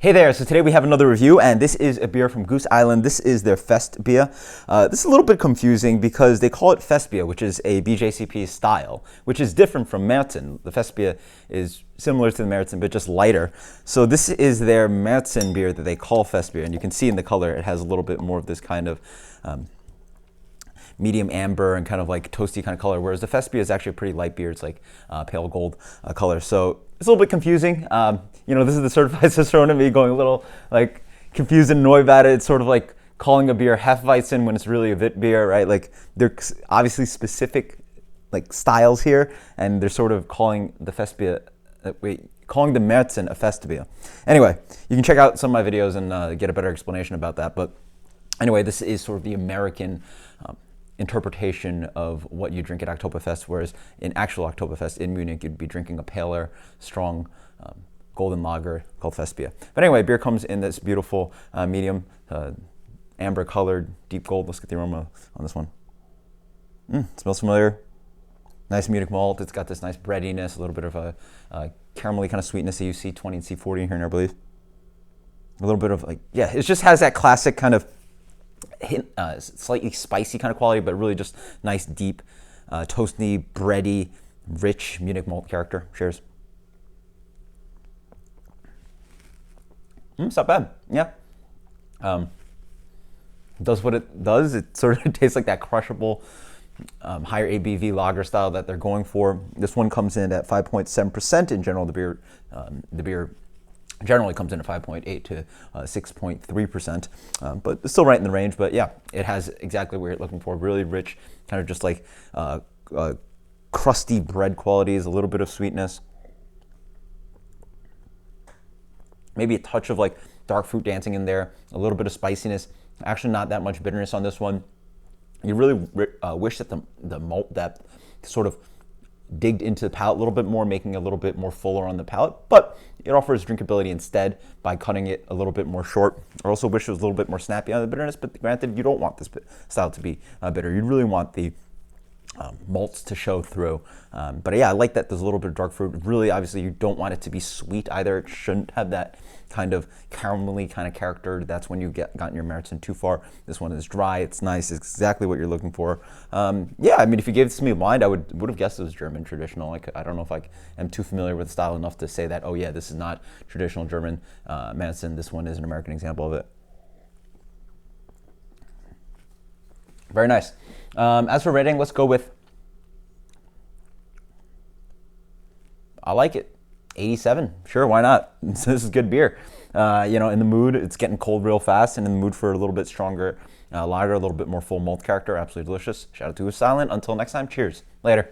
Hey there, so today we have another review, and this is a beer from Goose Island. This is their Fest beer. This is a little bit confusing because they call it Fest beer, which is a BJCP style, which is different from Marzen. The Fest beer is similar to the Marzen, but just lighter. So this is their Marzen beer that they call Fest beer, and you can see in the color it has a little bit more of this kind of medium amber and kind of like toasty kind of color, whereas the Fest beer is actually a pretty light beer. It's like pale gold color. So it's a little bit confusing. You know, this is the certified Cicerone in me going a little like confused and annoyed about it. It's sort of like calling a beer Hefeweizen when it's really a Wit beer, right? Like there's obviously specific like styles here, and they're sort of calling the Fest beer, calling the Marzen a Fest beer. Anyway, you can check out some of my videos and get a better explanation about that. But anyway, this is sort of the American interpretation of what you drink at Oktoberfest, whereas in actual Oktoberfest in Munich, you'd be drinking a paler, strong golden lager called Fest beer. But anyway, beer comes in this beautiful medium, amber colored, deep gold. Let's get the aroma on this one. Smells familiar. Nice Munich malt. It's got this nice breadiness, a little bit of a caramelly kind of sweetness that you see 20 and C40 in here, I believe. A little bit of like, yeah, it just has that classic kind of slightly spicy kind of quality, but really just nice, deep, toasty, bready, rich Munich malt character. Cheers. It's not bad. Yeah. Does what it does. It sort of tastes like that crushable, higher ABV lager style that they're going for. This one comes in at 5.7%. In general, the beer generally comes in at 5.8 to 6.3%, but it's still right in the range. But yeah, it has exactly what you're looking for. Really rich, kind of just like crusty bread qualities, a little bit of sweetness. Maybe a touch of like dark fruit dancing in there, a little bit of spiciness. Actually not that much bitterness on this one. You really wish that the malt depth sort of digged into the palate a little bit more, making it a little bit more fuller on the palate, but it offers drinkability instead by cutting it a little bit more short. I also wish it was a little bit more snappy on the bitterness, but granted, you don't want this style to be bitter. You really want the malts to show through. But yeah, I like that there's a little bit of dark fruit. Really, obviously, you don't want it to be sweet either. It shouldn't have that kind of caramelly kind of character. That's when you've gotten your Marzen too far. This one is dry. It's nice. It's exactly what you're looking for. Yeah, I mean, if you gave this to me blind, I would have guessed it was German traditional. Like, I don't know if I am too familiar with the style enough to say that, oh yeah, this is not traditional German Marzen. This one is an American example of it. Very nice. As for rating, let's go with, I like it, 87. Sure, why not? This is good beer. You know, in the mood, it's getting cold real fast, and in the mood for a little bit stronger lager, a little bit more full malt character, absolutely delicious. Shout out to Goose Island. Until next time, cheers. Later.